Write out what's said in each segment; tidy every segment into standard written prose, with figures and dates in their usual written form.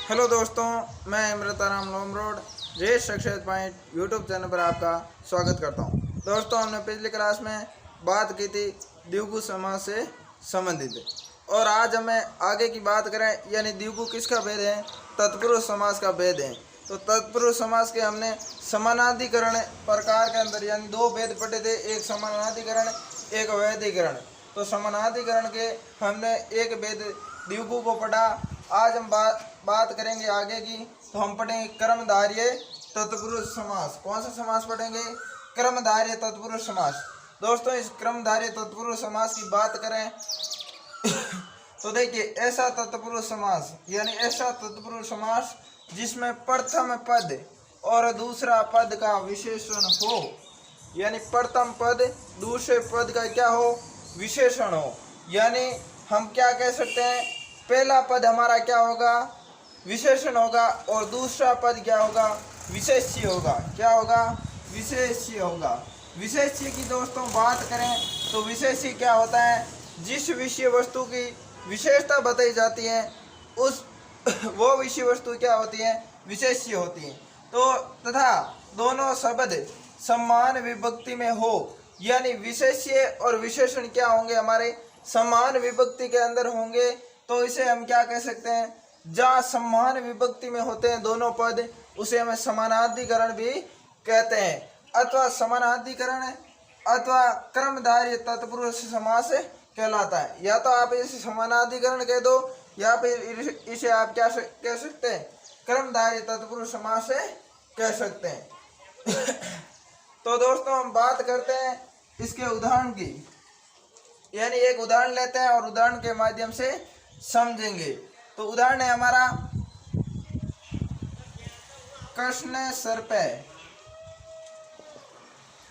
Hello दोस्तों, मैं Amritaram Lom road race success point YouTube channel पर आपका स्वागत करता हूं। दोस्तों, हमने पिछली क्लास में बात की थी द्विगु समास से संबंधित, और आज हमें आगे की बात करें यानी द्विगु किसका भेद है, तत्पुरुष समास का भेद है। तो तत्पुरुष समास के हमने समानाधिकरण प्रकार के अंदर यानी दो भेद पढ़े थे, एक समानाधिकरण एक अवैधिकरण। तो समानाधिकरण के हमने एक भेद द्विगु को पढ़ा। आज हम बात करेंगे आगे की। तो हम पढ़ेंगे क्रमधार्य तत्पुरुष समास। कौन सा समास पढ़ेंगे? क्रमधार्य तत्पुरुष समास। दोस्तों, इस क्रमधार्य तत्पुरुष समास की बात करें तो देखिए, ऐसा तत्पुरुष समास यानी ऐसा तत्पुरुष समास जिसमें प्रथम पद और दूसरा पद का विशेषण हो, यानी प्रथम पद दूसरे पद का क्या हो, विशेषण हो। यानी हम क्या कह सकते हैं, पहला पद हमारा क्या होगा, विशेषण होगा, और दूसरा पद क्या होगा, विशेष्य होगा। क्या होगा? विशेष्य होगा। विशेष्य की दोस्तों बात करें तो विशेष्य क्या होता है, जिस विषय वस्तु की विशेषता बताई जाती है उस वो विषय वस्तु क्या होती है, विशेष्य होती है। तो तथा दोनों शब्द समान विभक्ति में हो, यानी विशेष्य और विशेषण क्या होंगे, हमारे समान विभक्ति के अंदर होंगे, तो इसे हम क्या कह सकते हैं, जहाँ समान विभक्ति में होते हैं दोनों पद, उसे हमें समानाधिकरण भी कहते हैं, अथवा समानाधिकरण अथवा क्रमधार्य तत्पुरुष समास कहलाता है। या तो आप इसे समानाधिकरण कह दो, या फिर इसे आप क्या कह सकते हैं, क्रमधार्य तत्पुरुष समास कह सकते हैं। तो दोस्तों, हम बात करते हैं इसके उदाहरण की, यानी एक उदाहरण लेते हैं और उदाहरण के माध्यम से समझेंगे। तो उदाहरण है हमारा कृष्ण सर्पे।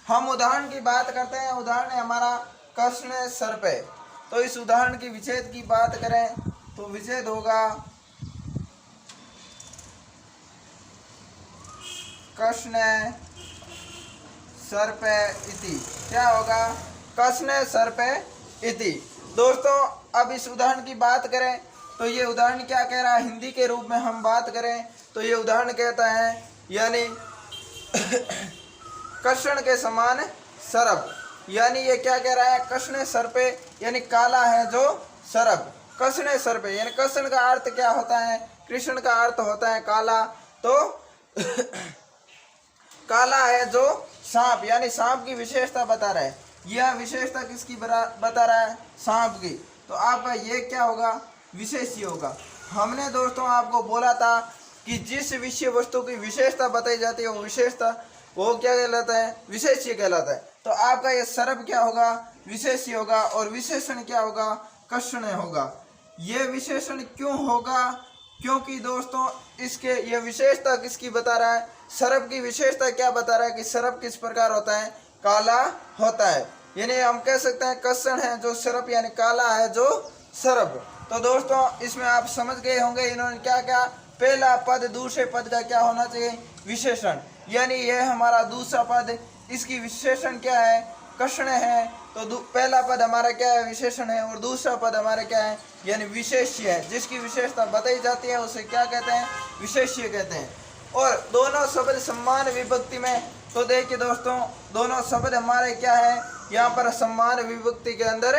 हम उदाहरण की बात करते हैं, उदाहरण है हमारा कृष्ण सर्पे। तो इस उदाहरण की विच्छेद की बात करें तो विच्छेद होगा कृष्ण सर्पे इति। क्या होगा? कृष्ण सर्पे इति। दोस्तों, अब इस उदाहरण की बात करें तो ये उदाहरण क्या कह रहा है, हिंदी के रूप में हम बात करें तो ये उदाहरण कहता है यानी कृष्ण के समान सर्प। यानी ये क्या कह रहा है, कृष्ण सर्पे यानी काला है जो सर्प। कृष्ण सर्पे यानी कृष्ण का अर्थ क्या होता है, कृष्ण का अर्थ होता है काला। तो काला है जो सांप, यानी सांप की विशेषता बता रहा है। यह विशेषता किसकी बता रहा है, सांप की। तो आपका ये क्या होगा, विशेष्य होगा। हमने दोस्तों आपको बोला था कि जिस विषय वस्तु की विशेषता बताई जाती है वो विशेषता वो क्या कहलाता है, विशेष्य कहलाता है। तो आपका ये सर्प क्या होगा, विशेष्य होगा, और विशेषण क्या होगा, कृष्ण होगा। ये विशेषण क्यों होगा, क्योंकि दोस्तों इसके ये विशेषता किसकी बता रहा है, सर्प की विशेषता क्या बता रहा है कि सर्प किस प्रकार होता है, काला होता है। यानी हम कह सकते हैं कृष्ण है जो सर्प, यानी काला है जो सर्प। तो दोस्तों, इसमें आप समझ गए होंगे इन्होंने क्या क्या, पहला पद दूसरे पद का क्या होना चाहिए, विशेषण। यानी यह हमारा दूसरा पद, इसकी विशेषण क्या है, कृष्ण है। तो पहला पद हमारा क्या है, विशेषण है, और दूसरा पद हमारा क्या है, यानी विशेष्य है। जिसकी विशेषता बताई जाती है उसे क्या कहते हैं, विशेष्य कहते हैं। और दोनों शब्द समान विभक्ति में, तो देखिए दोस्तों, दोनों शब्द हमारे क्या है, यहाँ पर समान विभक्ति के अंदर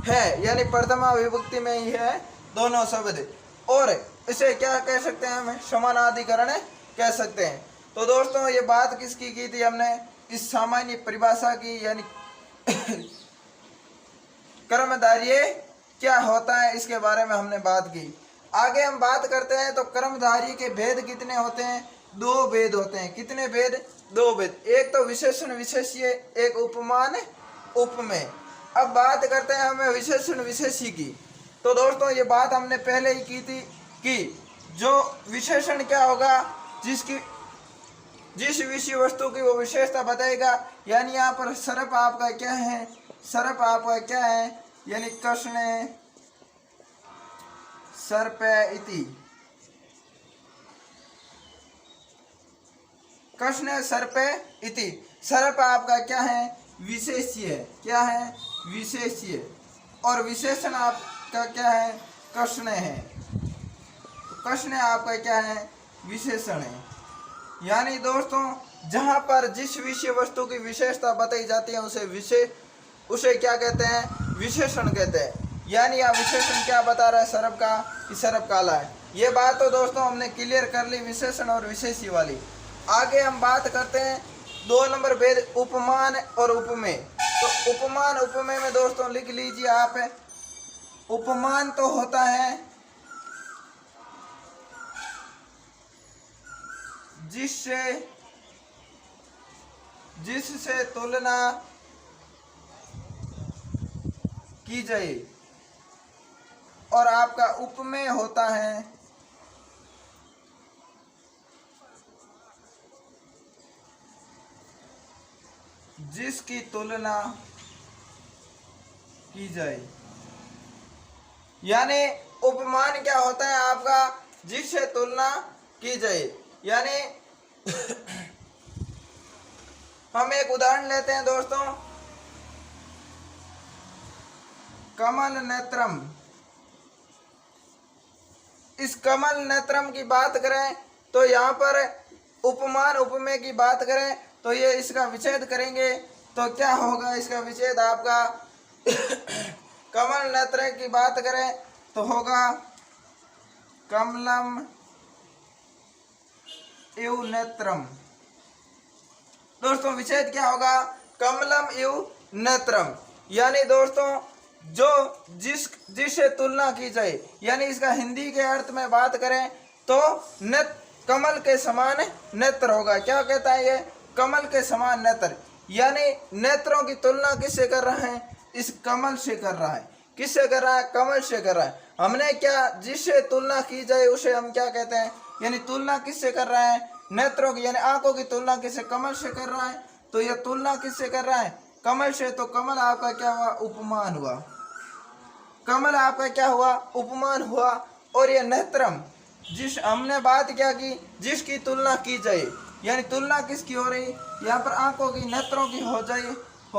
है, यानी प्रथमा विभक्ति में ही है दोनों शब्द, और इसे क्या कह सकते हैं, हम समानाधिकरण कह सकते हैं। तो दोस्तों, ये बात किसकी की थी हमने, इस सामान्य परिभाषा की, यानी कर्मधार्य क्या होता है इसके बारे में हमने बात की। आगे हम बात करते हैं तो कर्मधार्य के भेद कितने होते हैं, दो भेद होते हैं। कितने भेद, दो भेद। एक तो विशेषण विशेष्य, एक उपमान उपमेय। अब बात करते हैं हमें विशेषण विशेष्य की। तो दोस्तों, ये बात हमने पहले ही की थी कि जो विशेषण क्या होगा, जिस विषय वस्तु की वो विशेषता बताएगा। यानी यहाँ पर सर्प आपका क्या है, सर्प आपका क्या है, यानी कृष्ण सर्पे इति। कृष्ण सर्पे इति। सर्प आपका क्या है, विशेष्य है। क्या है, विशेष्य। और विशेषण आपका क्या है, कृष्ण है। प्रश्न आपका क्या है, विशेषण है। यानी दोस्तों जहां पर जिस विषय वस्तु की विशेषता बताई जाती है उसे क्या कहते हैं, विशेषण कहते हैं। यानी यह विशेषण क्या बता रहा है सर्प का, कि सर्प काला है। ये बात तो दोस्तों हमने क्लियर कर ली विशेषण और विशेषी वाली। आगे हम बात करते हैं 2 नंबर भेद, उपमान और उपमेय। तो उपमान उपमेय में दोस्तों लिख लीजिए आप, उपमान तो होता है जिससे तुलना की जाए, और आपका उपमेय होता है जिसकी तुलना की जाए। यानी उपमान क्या होता है आपका, जिससे तुलना की जाए। यानी हम एक उदाहरण लेते हैं दोस्तों, कमल नेत्रम। इस कमल नेत्रम की बात करें तो यहाँ पर उपमान उपमेय की बात करें तो ये इसका विच्छेद करेंगे तो क्या होगा, इसका विच्छेद आपका कमल नेत्र की बात करें तो होगा कमलम इव नेत्रम। दोस्तों विच्छेद क्या होगा, कमलम इव नेत्रम। यानी दोस्तों जो जिससे तुलना की जाए, यानी इसका हिंदी के अर्थ में बात करें तो कमल के समान नेत्र होगा। क्या कहता है ये, कमल के समान नेत्र। यानी नेत्रों की तुलना किससे कर रहा है, इस कमल से कर रहा है। किससे कर रहा है, कमल से कर रहा है। हमने क्या, जिससे तुलना की जाए उसे हम क्या कहते हैं, यानी तुलना किससे कर रहा है, नेत्रों की यानी आंखों की तुलना किससे, कमल से कर रहा है। तो यह तुलना किससे कर रहा है, कमल से। तो कमल आपका क्या हुआ, उपमान हुआ। कमल आपका क्या हुआ, उपमान हुआ। और यह नेत्रम, जिस हमने बात क्या की, जिसकी तुलना की जाए, यानी तुलना किसकी हो रही, यहाँ पर आंखों की नेत्रों की हो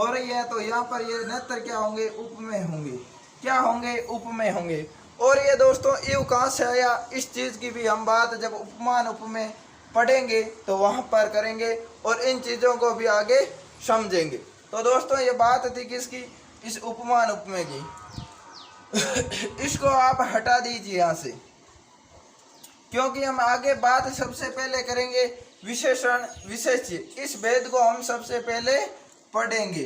रही है। तो यहाँ पर ये नेत्र क्या होंगे, उपमेय होंगे। क्या होंगे, उपमेय होंगे। और ये दोस्तों इव कहाँ से आया, इस चीज की भी हम बात जब उपमान उपमेय पढ़ेंगे तो वहां पर करेंगे और इन चीजों को भी आगे समझेंगे। तो दोस्तों ये बात थी किसकी, इस उपमान उपमेय की। इसको आप हटा दीजिए यहाँ से, क्योंकि हम आगे बात सबसे पहले करेंगे विशेषण विशेष्य। इस भेद को हम सबसे पहले पढ़ेंगे।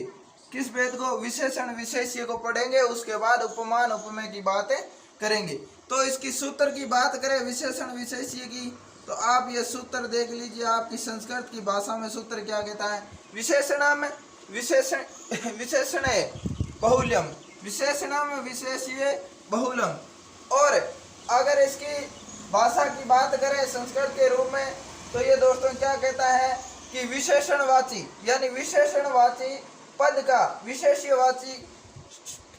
किस भेद को, विशेषण विशेष्य को पढ़ेंगे। उसके बाद उपमान उपमेय की बातें करेंगे। तो इसकी सूत्र की बात करें विशेषण विशेष्य की, तो आप ये सूत्र देख लीजिए। आपकी संस्कृत की भाषा में सूत्र क्या कहता है, विशेषणम विशेषण बहुल्यम, विशेषणम विशेष्य बहुलम। और अगर इसकी भाषा की बात करें संस्कृत के रूप में तो ये दोस्तों क्या कहता है कि विशेषणवाची, यानी विशेषणवाची पद का विशेष्यवाची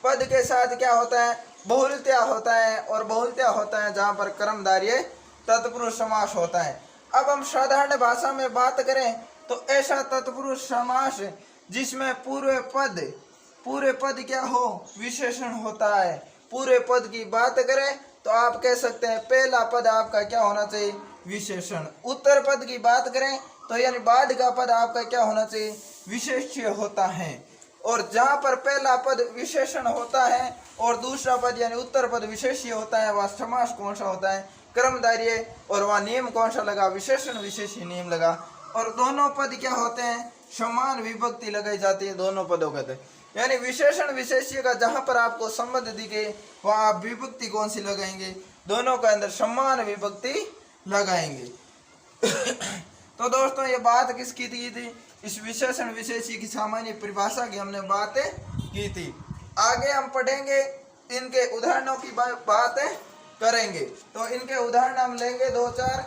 पद के साथ क्या होता है, बहुलता होता है। और बहुलता होता है जहाँ पर कर्मधारय तत्पुरुष समास होता है। अब हम साधारण भाषा में बात करें तो ऐसा तत्पुरुष समास जिसमें पूरे पद क्या हो, विशेषण होता है। पूरे पद की बात करें तो आप कह सकते हैं पहला पद आपका क्या होना चाहिए, विशेषण। उत्तर पद की बात करें तो यानी बाद का पद आपका क्या होना चाहिए, विशेष्य होता है। और जहाँ पर पहला पद विशेषण होता है और दूसरा पद यानी उत्तर पद विशेष्य होता है, वह समास कौन सा होता है, कर्मधारय। और वह नियम कौन सा लगा, विशेषण विशेष्य नियम लगा। और दोनों पद क्या होते हैं, समान विभक्ति लगाई जाती है दोनों पदों का। यानी विशेषण विशेष्य का जहां पर आपको संबंध दिखे वहां आप विभक्ति कौन सी लगाएंगे, दोनों के अंदर समान विभक्ति लगाएंगे। तो दोस्तों ये बात किसकी थी, इस विशेषण विशेष्य की सामान्य परिभाषा की हमने बात की थी। आगे हम पढ़ेंगे इनके उदाहरणों की बात करेंगे। तो इनके उदाहरण हम लेंगे 2-4।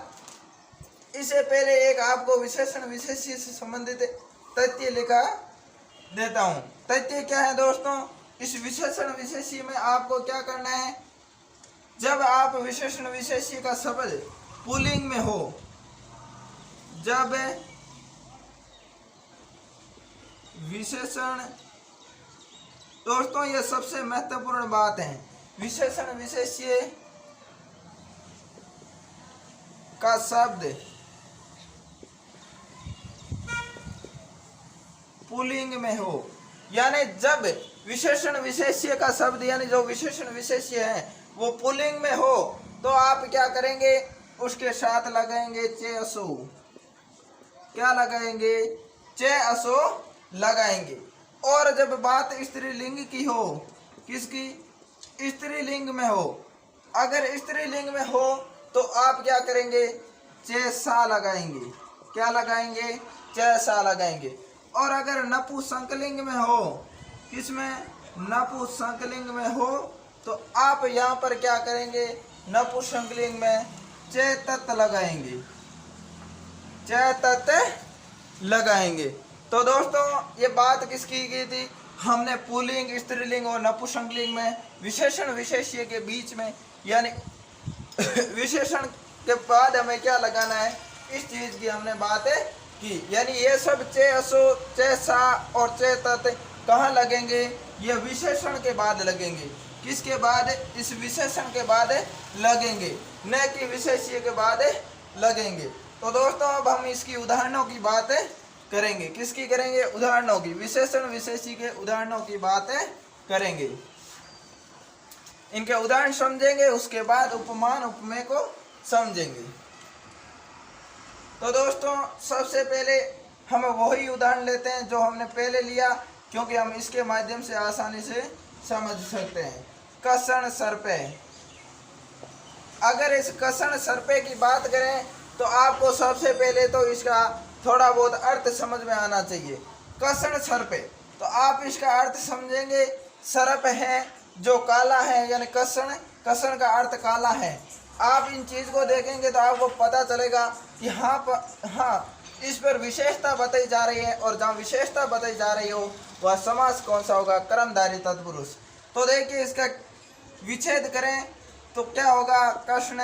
इससे पहले एक आपको विशेषण विशेष्य से संबंधित तथ्य लिखा देता हूं। तथ्य क्या है दोस्तों, इस विशेषण विशेष्य में आपको क्या करना है, जब आप विशेषण विशेष्य का शब्द पुल्लिंग में हो, जब विशेषण, दोस्तों यह सबसे महत्वपूर्ण बात है, विशेषण विशेष्य का शब्द पुल्लिंग में हो, यानी जब विशेषण विशेष्य का शब्द यानी जो विशेषण विशेष्य है वो पुल्लिंग में हो तो आप क्या करेंगे, उसके साथ लगाएंगे चे असो। क्या लगाएंगे, चे असो लगाएंगे। और जब बात स्त्रीलिंग की हो, किसकी, स्त्रीलिंग में हो, अगर स्त्रीलिंग में हो तो आप क्या करेंगे, चे सा लगाएंगे। क्या लगाएंगे, चे सा लगाएंगे। और अगर नपुंसकलिंग में हो, किसमें, नपुंसकलिंग में हो तो आप यहाँ पर क्या करेंगे, नपुंसकलिंग में चे तत् लगाएंगे। चे तत् लगाएंगे। तो दोस्तों ये बात किसकी की थी, हमने पुल्लिंग, स्त्रीलिंग और नपुंसकलिंग में विशेषण विशेष्य के बीच में यानी विशेषण के बाद हमें क्या लगाना है, इस चीज की हमने बात की। यानी ये सब चे असो, चे सा और चे तत् कहाँ लगेंगे, ये विशेषण के बाद लगेंगे। किसके बाद, इस विशेषण के बाद लगेंगे, न कि विशेष्य के बाद लगेंगे। तो दोस्तों अब हम इसकी उदाहरणों की बात करेंगे। किसकी करेंगे, उदाहरणों की, विशेषण विशेष्य के उदाहरणों की बात करेंगे। इनके उदाहरण समझेंगे, उसके बाद उपमान उपमेय को समझेंगे। तो दोस्तों सबसे पहले हम वही उदाहरण लेते हैं जो हमने पहले लिया, क्योंकि हम इसके माध्यम से आसानी से समझ सकते हैं। कषण सर्पे। अगर इस कषण सर्पे की बात करें तो आपको सबसे पहले तो इसका थोड़ा बहुत अर्थ समझ में आना चाहिए। कषण सर्पे, तो आप इसका अर्थ समझेंगे, सर्प है जो काला है, यानी कषण, कषण का अर्थ काला है। आप इन चीज को देखेंगे तो आपको पता चलेगा कि हाँ इस पर विशेषता बताई जा रही है, और जहाँ विशेषता बताई जा रही हो वह समास कौन सा होगा, कर्मधारय तत्पुरुष। तो देखिए इसका विच्छेद करें तो क्या होगा, कृष्ण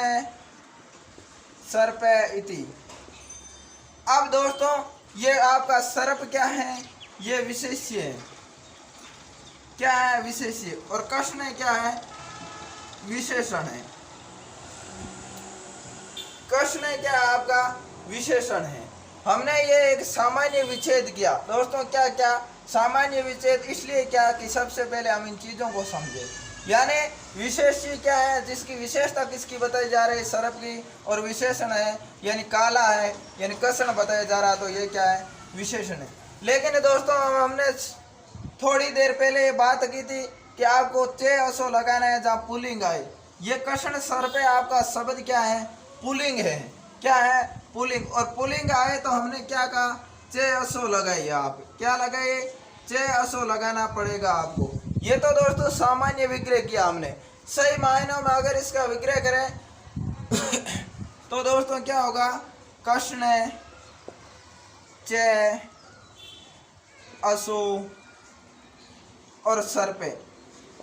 सर्प इति। अब दोस्तों ये आपका सर्प क्या है, ये विशेष्य है। क्या है, विशेष्य। और कृष्ण क्या है, विशेषण है। कृष्ण क्या है, आपका विशेषण है। हमने ये एक सामान्य विच्छेद किया दोस्तों। क्या क्या सामान्य विच्छेद इसलिए क्या कि सबसे पहले हम इन चीजों को समझे। यानी विशेष्य क्या है, जिसकी विशेषता किसकी बताई जा रही है, सर्प की, और विशेषण है यानी काला है, यानी कषण बताया जा रहा, तो ये क्या है, विशेषण है। लेकिन दोस्तों हमने थोड़ी देर पहले ये बात की थी कि आपको चे असो लगाना है जहाँ पुल्लिंग आए। ये कषण सर्पे आपका शब्द क्या है, पुल्लिंग है। क्या है, पुल्लिंग। और पुल्लिंग आए तो हमने क्या कहा, चे असो लगाइए। आप क्या लगाइए, चे असो लगाना पड़ेगा आपको। ये तो दोस्तों सामान्य विग्रह किया हमने। सही मायनों में अगर इसका विग्रह करें तो दोस्तों क्या होगा, कृष्ण चे असो और सर्पे।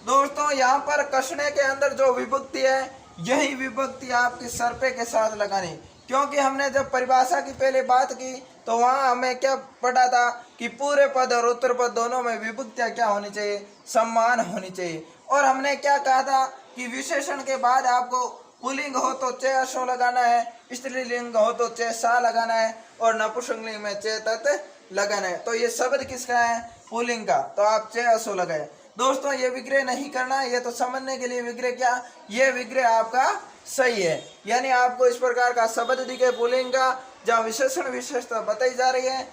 दोस्तों यहाँ पर कृष्ण के अंदर जो विभक्ति है, यही विभक्ति आपके सर्पे के साथ लगानी। क्योंकि हमने जब परिभाषा की पहले बात की तो वहाँ हमें क्या पढ़ा था कि पूरे पद और उत्तर पद दोनों में विभक्तियाँ क्या होनी चाहिए, समान होनी चाहिए। और हमने क्या कहा था कि विशेषण के बाद आपको पुल्लिंग हो तो चे असो लगाना है, स्त्रीलिंग हो तो चे सा लगाना है, और नपुंसकलिंग में चे तत् लगाना है। तो ये शब्द किसका है, पुल्लिंग का, तो आप चे असो लगाए। दोस्तों ये विग्रह नहीं करना, ये तो समझने के लिए विग्रह क्या, ये विग्रह आपका सही है। यानी आपको इस प्रकार का शब्द दिखे पुल्लिंग का जहाँ विशेषण विशेषता बताई जा रही है,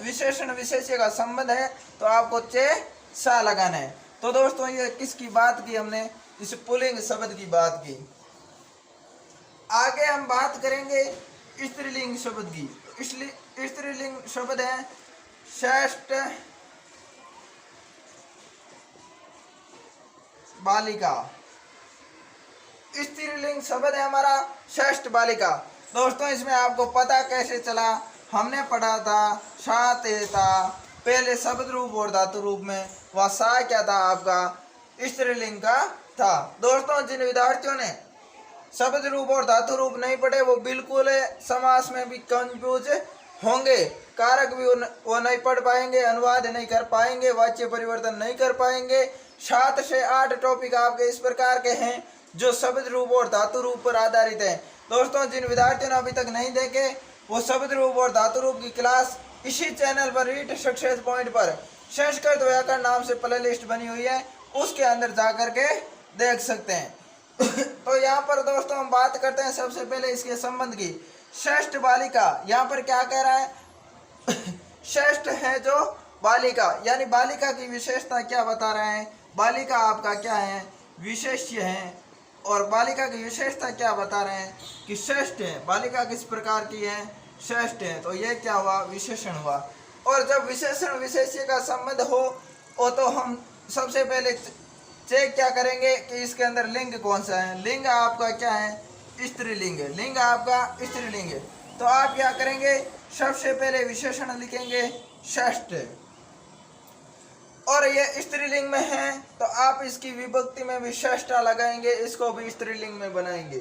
विशेषण विशेष्य का संबंध है, तो आपको चे सा लगाना है। तो दोस्तों ये किसकी बात की हमने, इस पुल्लिंग शब्द की बात की। आगे हम बात करेंगे स्त्रीलिंग शब्द की। स्त्रीलिंग शब्द है श्रेष्ठ बालिका। स्त्रीलिंग शब्द है हमारा श्रेष्ठ बालिका। दोस्तों इसमें आपको पता कैसे चला, हमने पढ़ा था सा ते था, पहले शब्द रूप और धातु रूप में, वह सा क्या था आपका, स्त्रीलिंग का था। दोस्तों जिन विद्यार्थियों ने शब्द रूप और धातु रूप नहीं पढ़े वो बिल्कुल समास में भी कंफ्यूज होंगे, कारक भी वो नहीं पढ़ पाएंगे, अनुवाद नहीं कर पाएंगे, वाच्य परिवर्तन नहीं कर पाएंगे। 7 से 8 टॉपिक आपके इस प्रकार के हैं जो शब्द रूप और धातु रूप पर आधारित हैं। दोस्तों जिन विद्यार्थियों ने अभी तक नहीं देखे वो शब्द रूप और धातु रूप की क्लास इसी चैनल पर रीड सक्सेस पॉइंट पर संस्कृत व्याकरण नाम से प्ले लिस्ट बनी हुई है, उसके अंदर जा करके देख सकते हैं। तो यहाँ पर दोस्तों हम बात करते हैं सबसे पहले इसके संबंध की। श्रेष्ठ बालिका, यहाँ पर क्या कह रहा है? श्रेष्ठ है जो बालिका, यानी बालिका की विशेषता क्या बता रहे हैं? बालिका आपका क्या है? विशेष्य है। और बालिका की विशेषता क्या बता रहे हैं? कि श्रेष्ठ है। बालिका किस प्रकार की है? श्रेष्ठ है। तो ये क्या हुआ? विशेषण हुआ। और जब विशेषण विशेष्य का संबंध हो तो हम सबसे पहले चेक क्या करेंगे कि इसके अंदर लिंग कौन सा है। लिंग आपका क्या है? स्त्रीलिंग है। लिंग आपका स्त्रीलिंग है। तो आप क्या करेंगे? सबसे पहले विशेषण लिखेंगे श्रेष्ठ, और ये स्त्रीलिंग में है तो आप इसकी विभक्ति में भी श्रेष्ठा लगाएंगे, इसको भी स्त्रीलिंग में बनाएंगे।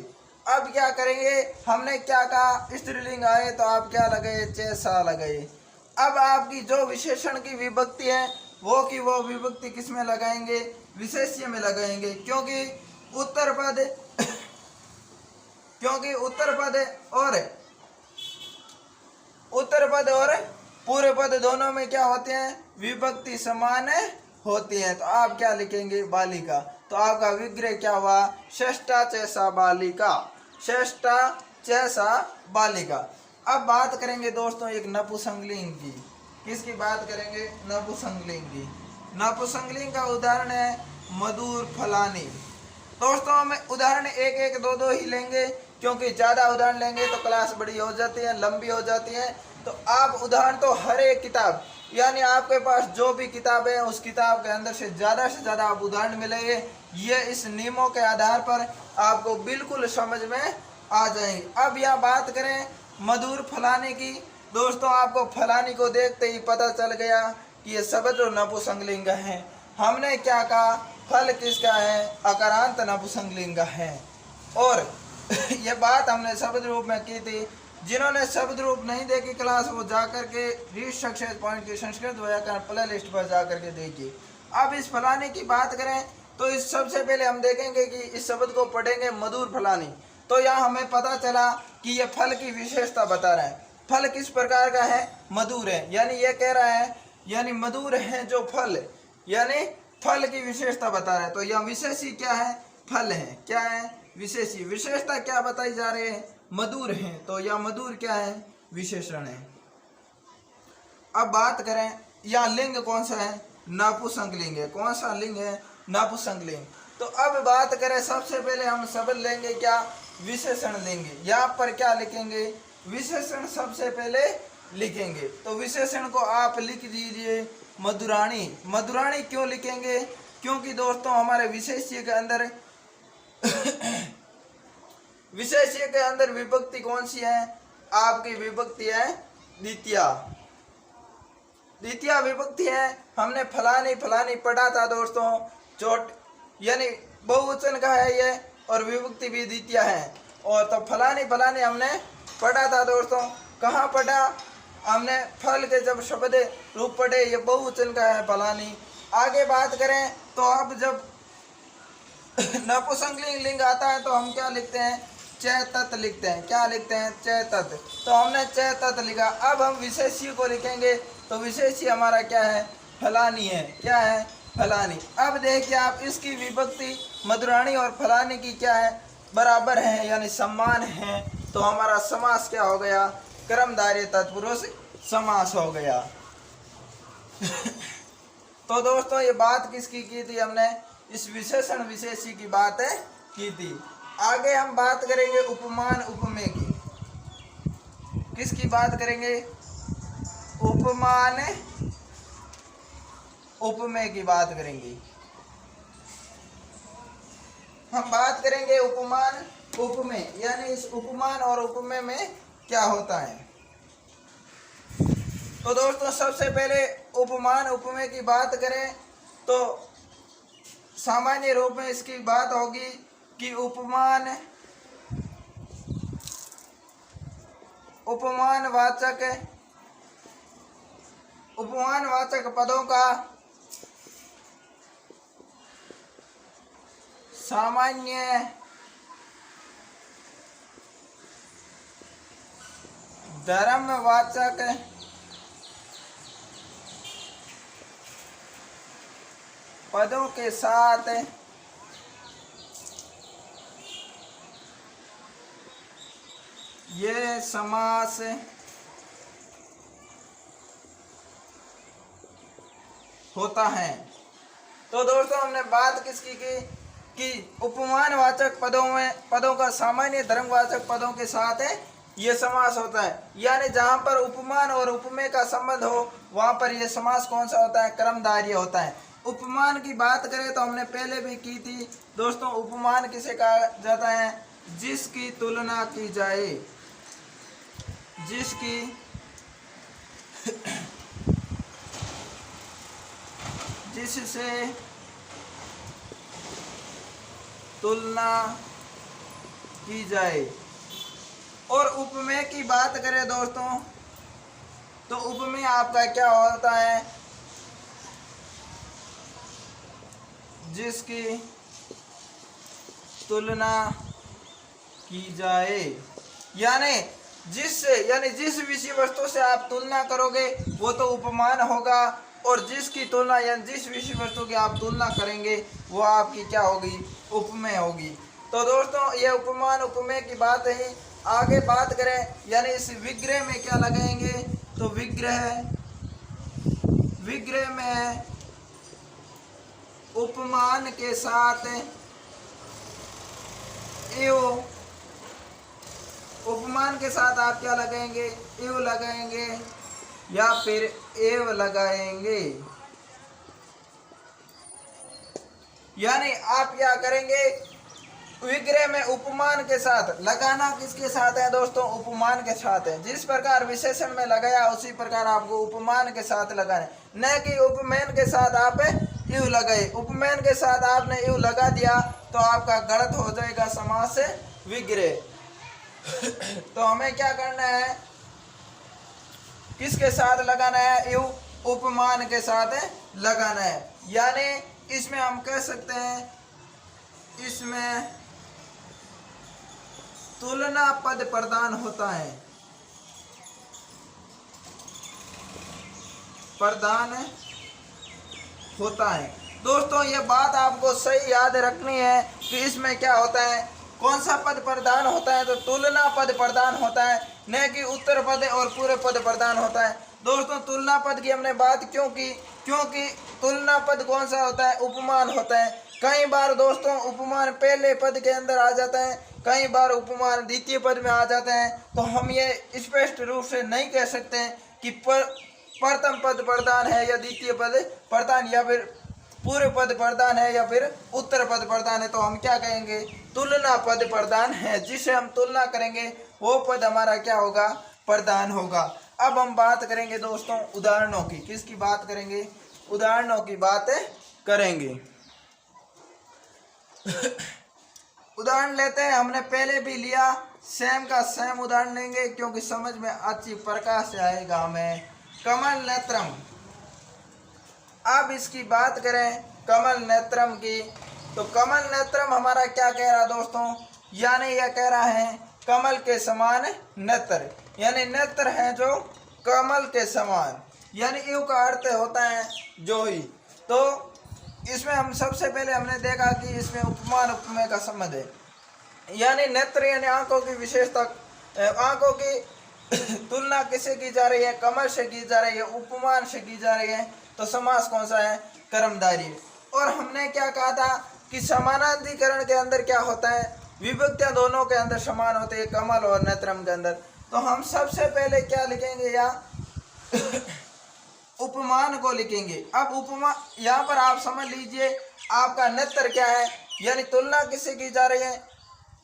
अब क्या करेंगे? हमने क्या कहा? स्त्रीलिंग आए तो आप क्या लगाए? चैसा लगाए। अब आपकी जो विशेषण की विभक्ति है वो विभक्ति किस में लगाएंगे? विशेष्य में लगाएंगे, क्योंकि उत्तर पद और पूर्व पद दोनों में क्या होते हैं? विभक्ति समान होती है। तो आप क्या लिखेंगे? बालिका। तो आपका विग्रह क्या हुआ? श्रेष्ठा चैसा बालिका। श्रेष्ठा चैसा बालिका। अब बात करेंगे दोस्तों एक नपुंसकलिंग की। किसकी बात करेंगे? नपुंसकलिंग की। नपुंसकलिंग का उदाहरण है मधुर फलानी। दोस्तों हम उदाहरण एक एक दो ही लेंगे, क्योंकि ज़्यादा उदाहरण लेंगे तो क्लास बड़ी हो जाती है, लंबी हो जाती है। तो आप उदाहरण तो हर एक किताब, यानी आपके पास जो भी किताब है उस किताब के अंदर से ज़्यादा आप उदाहरण मिलेंगे। ये इस नियमों के आधार पर आपको बिल्कुल समझ में आ जाएंगे। अब यहाँ बात करें मधुर फलाने की। दोस्तों आपको फलानी को देखते ही पता चल गया कि ये शब्द नपुंसकलिंग है। हमने क्या कहा? फल किसका है? अकारांत नपुंसकलिंग है। और ये बात हमने शब्द रूप में की थी। जिन्होंने शब्द रूप नहीं देखी क्लास वो जाकर के रीड सक्सेस पॉइंट की संस्कृत व्याकरण प्ले लिस्ट पर जाकर के देखिए। अब इस फलाने की बात करें तो इस सबसे पहले हम देखेंगे कि इस शब्द को पढ़ेंगे मधुर फलानी। तो यहाँ हमें पता चला कि ये फल की विशेषता बता रहा है। फल किस प्रकार का है? मधुर है। यानी ये कह रहा है, यानी मधुर है जो फल, यानी फल की विशेषता बता रहा है। तो यह विशेषी क्या है? फल है। क्या है? विशेषी। विशेषता क्या बताई जा रही है? मधुर है। तो यह मधुर क्या है? विशेषण है। अब बात करें यह लिंग कौन सा है? नपुंसकलिंग है। कौन सा लिंग है? नपुंसकलिंग। तो अब बात करें सबसे पहले हम शब्द लेंगे क्या? विशेषण लेंगे। यहाँ पर क्या लिखेंगे? विशेषण सबसे पहले लिखेंगे। तो विशेषण को आप लिख दीजिए मधुराणी। मधुराणी क्यों लिखेंगे? क्योंकि दोस्तों हमारे विशेष्य के अंदर विभक्ति कौन सी है? आपकी विभक्ति है द्वितीया। द्वितीया विभक्ति है। हमने फलानी फलानी पढ़ा था दोस्तों, चोट यानी बहुवचन का है ये, और विभक्ति भी द्वितीया है। और तो फलानी फलानी हमने पढ़ा था दोस्तों। कहाँ पढ़ा? हमने फल के जब शब्द रूप पढ़े, ये बहुवचन का है फलानी। आगे बात करें तो अब जब नपुंसकलिंग लिंग आता है तो हम क्या लिखते हैं? चैतत लिखते हैं। क्या लिखते हैं? चैतत। तो हमने चैतत लिखा। अब हम विशेष्य को लिखेंगे तो विशेष्य हमारा क्या है? फलानी है। क्या है? फलानी। अब देखिए आप इसकी विभक्ति मधुराणी और फलानी की क्या है? बराबर है, यानी समान है। तो हमारा समास क्या हो गया? कर्मधारय तत्पुरुष समास हो गया। तो दोस्तों ये बात किसकी की थी? हमने इस विशेषण विशेषी की बात की थी। आगे हम बात करेंगे उपमान उपमेय की। किसकी बात करेंगे? उपमान उपमेय की बात करेंगे। हम बात करेंगे उपमान उपमेय, यानी इस उपमान और उपमेय में क्या होता है। तो दोस्तों सबसे पहले उपमान उपमेय की बात करें तो सामान्य रूप में इसकी बात होगी कि उपमानवाचक पदों का सामान्य धर्मवाचक पदों के साथ ये समास होता है। तो दोस्तों हमने बात किसकी की कि उपमानवाचक पदों का सामान्य धर्मवाचक पदों के साथ ये समास होता है। यानी जहाँ पर उपमान और उपमेय का संबंध हो वहाँ पर ये समास कौन सा होता है? कर्मधारय होता है। उपमान की बात करें तो हमने पहले भी की थी दोस्तों, उपमान किसे कहा जाता है? जिसकी तुलना की जाए, जिससे तुलना की जाए। और उपमेय की बात करें दोस्तों तो उपमेय आपका क्या होता है? जिसकी तुलना की जाए, यानी जिस विषय वस्तु से आप तुलना करोगे वो तो उपमान होगा, और जिसकी तुलना यानी जिस विषय वस्तु की आप तुलना करेंगे वो आपकी क्या होगी? उपमेय होगी। तो दोस्तों ये उपमान उपमेय की बात है। आगे बात करें यानी इस विग्रह में क्या लगाएंगे? तो विग्रह में उपमान के साथ उपमान के साथ आप क्या लगाएंगे? एव लगाएंगे या फिर एव लगाएंगे। यानी आप क्या करेंगे? विग्रह में उपमान के साथ लगाना किसके साथ है दोस्तों? उपमान के साथ है। जिस प्रकार विशेषण में लगाया उसी प्रकार आपको उपमान के साथ लगाना, न कि उपमेय के साथ आप यू लगाए। उपमेय के साथ आपने यू लगा दिया तो आपका गलत हो जाएगा समास विग्रह। तो हमें क्या करना है? किसके साथ लगाना है? यू उपमान के साथ लगाना है। यानी इसमें हम कह सकते हैं इसमें तुलना पद प्रदान होता है, दोस्तों ये बात आपको सही याद रखनी है कि इसमें क्या होता है, कौन सा पद प्रदान होता है? तो तुलना पद प्रदान होता है, न कि उत्तर पद और पूरे पद प्रदान होता है। दोस्तों तुलना पद की हमने बात क्यों की? क्योंकि तुलना पद कौन सा होता है? उपमान होता है। कई बार दोस्तों उपमान पहले पद के अंदर आ जाता है, कई बार उपमान द्वितीय पद में आ जाते हैं। तो हम ये स्पष्ट रूप से नहीं कह सकते कि प्रथम पद प्रदान है या द्वितीय पद प्रदान या फिर पूर्व पद प्रदान है या फिर उत्तर पद प्रदान है। तो हम क्या कहेंगे? तुलना पद प्रदान है। जिसे हम तुलना करेंगे वो पद हमारा क्या होगा? प्रदान होगा। अब हम बात करेंगे दोस्तों उदाहरणों की। किसकी बात करेंगे? उदाहरणों की बात करेंगे। उदाहरण लेते हैं, हमने पहले भी लिया, सेम का सेम उदाहरण लेंगे क्योंकि समझ में अच्छी प्रकाश से आएगा हमें। कमल नेत्रम। अब इसकी बात करें कमल नेत्रम की, तो कमल नेत्रम हमारा क्या कह रहा है दोस्तों? यानी यह कह रहा है कमल के समान नेत्र, यानी नेत्र है जो कमल के समान, यानी यू का अर्थ होता है जोही। तो इसमें हम सबसे पहले हमने देखा कि इसमें उपमान उपमेय का संबंध है, यानी नेत्र यानी आंखों की विशेषता, आंखों की तुलना किससे की जा रही है? कमल से की जा रही है, उपमान से की जा रही है। तो समास कौन सा है? कर्मधारय। और हमने क्या कहा था कि समानाधिकरण के अंदर क्या होता है? विभक्तियां दोनों के अंदर समान होती है, कमल और नेत्रम के अंदर। तो हम सबसे पहले क्या लिखेंगे? या उपमान को लिखेंगे। अब उपमा यहाँ पर आप समझ लीजिए आपका नेत्र क्या है, यानी तुलना किससे की जा रही है?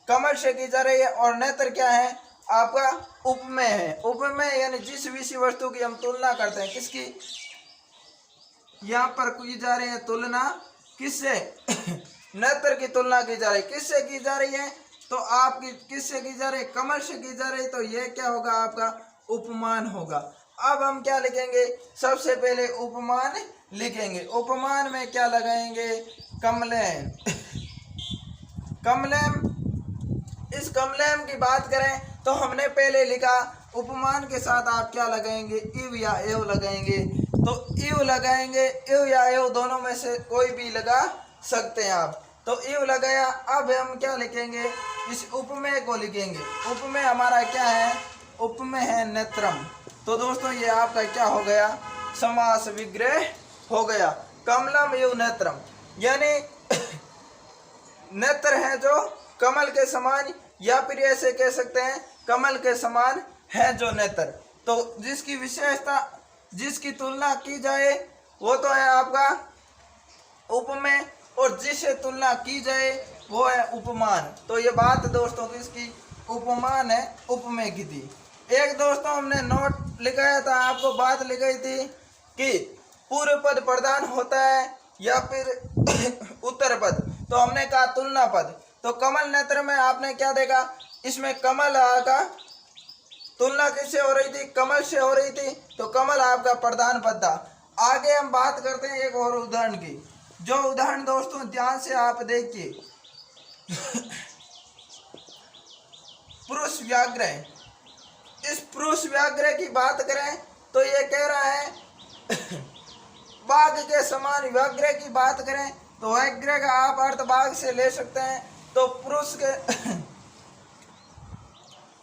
कमल से की जा रही है। और नेत्र क्या है? आपका उपमेय है। उपमेय यानी जिस विषय वस्तु की हम तुलना करते हैं, किसकी? यहाँ पर की जा रही है तुलना किससे? नेत्र की तुलना की जा रही है। किससे की जा रही है? तो आपकी किससे की जा रही है? कमल से की जा रही है। तो ये क्या होगा? आपका उपमान होगा। अब हम क्या लिखेंगे? सबसे पहले उपमान लिखेंगे। उपमान में क्या लगाएंगे? कमलेम। कमलेम, इस कमलेम की बात करें तो हमने पहले लिखा उपमान के साथ आप क्या लगाएंगे, इव या एव लगाएंगे। तो इव लगाएंगे, इव या एव दोनों में से कोई भी लगा सकते हैं आप। तो इव लगाया। अब हम क्या लिखेंगे, इस उपमेय को लिखेंगे। उपमेय हमारा क्या है, उपमेय है नेत्रम। तो दोस्तों ये आपका क्या हो गया, समास विग्रह हो गया। कमलम इव नेत्रम, यानी नेत्र है जो कमल के समान, या फिर ऐसे कह सकते हैं कमल के समान है जो नेत्र। तो जिसकी विशेषता, जिसकी तुलना की जाए वो तो है आपका उपमेय, और जिससे तुलना की जाए वो है उपमान। तो ये बात दोस्तों किसकी, उपमान है, उपमेय की थी। एक दोस्तों हमने नोट लिखाया था, आपको बात लिखाई थी कि पूर्व पद प्रधान होता है या फिर उत्तर पद। तो हमने कहा तुलना पद। तो कमल नेत्र में आपने क्या देखा, इसमें कमल का तुलना किससे हो रही थी, कमल से हो रही थी। तो कमल आपका प्रधान पद था। आगे हम बात करते हैं एक और उदाहरण की, जो उदाहरण दोस्तों ध्यान से आप देखिए। पुरुष व्याघ्र, इस पुरुष व्याघ्र की बात करें तो ये कह रहा है बाघ के समान। व्याघ्र की बात करें तो व्याघ्र का आप अर्थ बाघ से ले सकते हैं। तो पुरुष के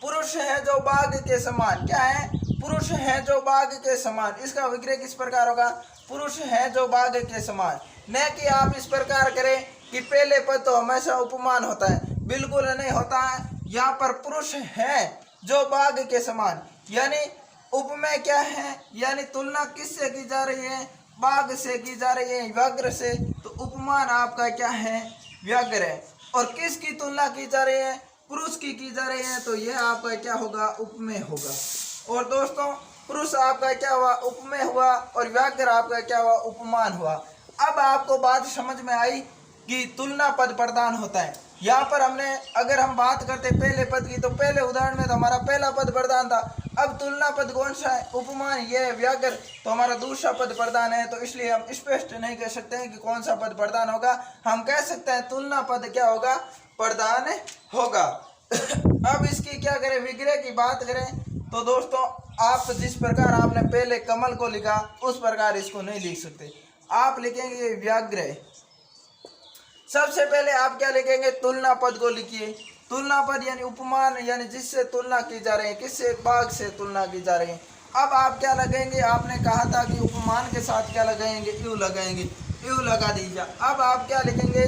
पुरुष है जो बाघ के समान, क्या है, पुरुष है जो बाघ के समान। इसका विग्रह किस प्रकार होगा, पुरुष है जो बाघ के समान। न कि आप इस प्रकार करें कि पहले पद तो हमेशा उपमान होता है, बिल्कुल नहीं होता है। यहाँ पर पुरुष है जो बाघ के समान, यानी उपमेय क्या है, यानी तुलना किससे की जा रही है, बाघ से की जा रही है, व्याघ्र से। तो उपमान आपका क्या है, व्याघ्र है। और किसकी तुलना की जा रही है, पुरुष की जा रही है। तो यह आपका क्या होगा, उपमेय होगा। और दोस्तों पुरुष आपका क्या हुआ, उपमेय हुआ, और व्याघ्र आपका क्या हुआ, उपमान हुआ। अब आपको बात समझ में आई कि तुलना पद प्रधान होता है। यहाँ पर हमने, अगर हम बात करते पहले पद की, तो पहले उदाहरण में तो हमारा पहला पद प्रधान था। अब तुलना पद कौन सा है, उपमान, ये है व्याघ्र, तो हमारा दूसरा पद प्रधान है। तो इसलिए हम स्पष्ट नहीं कह सकते हैं कि कौन सा पद प्रधान होगा। हम कह सकते हैं तुलना पद क्या होगा, प्रधान होगा। अब इसकी क्या करें, विग्रह की बात करें तो दोस्तों आप जिस प्रकार आपने पहले कमल को लिखा उस प्रकार इसको नहीं लिख सकते। आप लिखेंगे व्याघ्र। सबसे पहले आप क्या लिखेंगे, तुलना पद को लिखिए। तुलना पद यानी उपमान, यानी जिससे तुलना की जा रही है, किससे, बाघ से तुलना की जा रही है। अब आप क्या लगाएंगे, आपने कहा था कि उपमान के साथ क्या लगाएंगे, यू लगाएंगे, यू लगा दीजिए। अब आप क्या लिखेंगे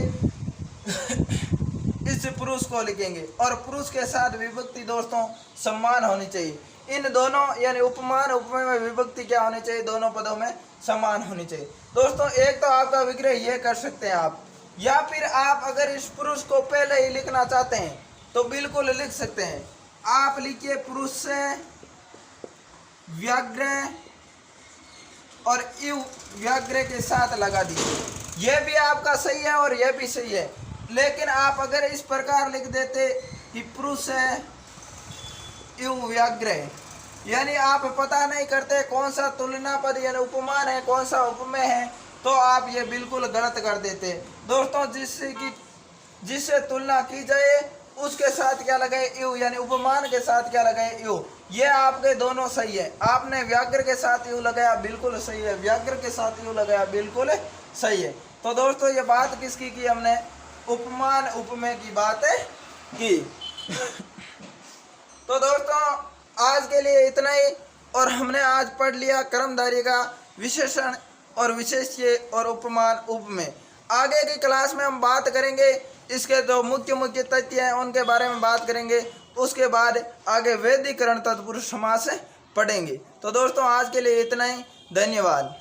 इस पुरुष को लिखेंगे, और पुरुष के साथ विभक्ति दोस्तों समान होनी चाहिए। इन दोनों यानी उपमान उपमेय में विभक्ति क्या होनी चाहिए, दोनों पदों में समान होनी चाहिए। दोस्तों एक तो आपका विग्रह ये कर सकते हैं आप, या फिर आप अगर इस पुरुष को पहले ही लिखना चाहते हैं तो बिल्कुल लिख सकते हैं। आप लिखिए पुरुष से व्याघ्र और इव व्याघ्र के साथ लगा दीजिए। यह भी आपका सही है और यह भी सही है। लेकिन आप अगर इस प्रकार लिख देते कि पुरुष है इव व्याघ्र, यानी आप पता नहीं करते कौन सा तुलना पद यानी उपमान है, कौन सा उपमेय है, तो आप ये बिल्कुल गलत कर देते। दोस्तों जिससे तुलना की जाए उसके साथ क्या लगाए, यू, यानी उपमान के साथ क्या लगाए, यू। ये आपके दोनों सही है। आपने व्याघ्र के साथ यू लगाया, बिल्कुल सही है। व्याघ्र के साथ यू लगाया, बिल्कुल सही है। तो दोस्तों ये बात किसकी की, हमने उपमान उपमेय की बात की। तो दोस्तों आज के लिए इतना ही, और हमने आज पढ़ लिया कर्मधारय का विशेषण और विशेष्य और उपमान उपमेय। आगे की क्लास में हम बात करेंगे इसके जो मुख्य मुख्य तथ्य हैं उनके बारे में बात करेंगे। उसके बाद आगे वैदिकरण तत्पुरुष समास पढ़ेंगे। तो दोस्तों आज के लिए इतना ही, धन्यवाद।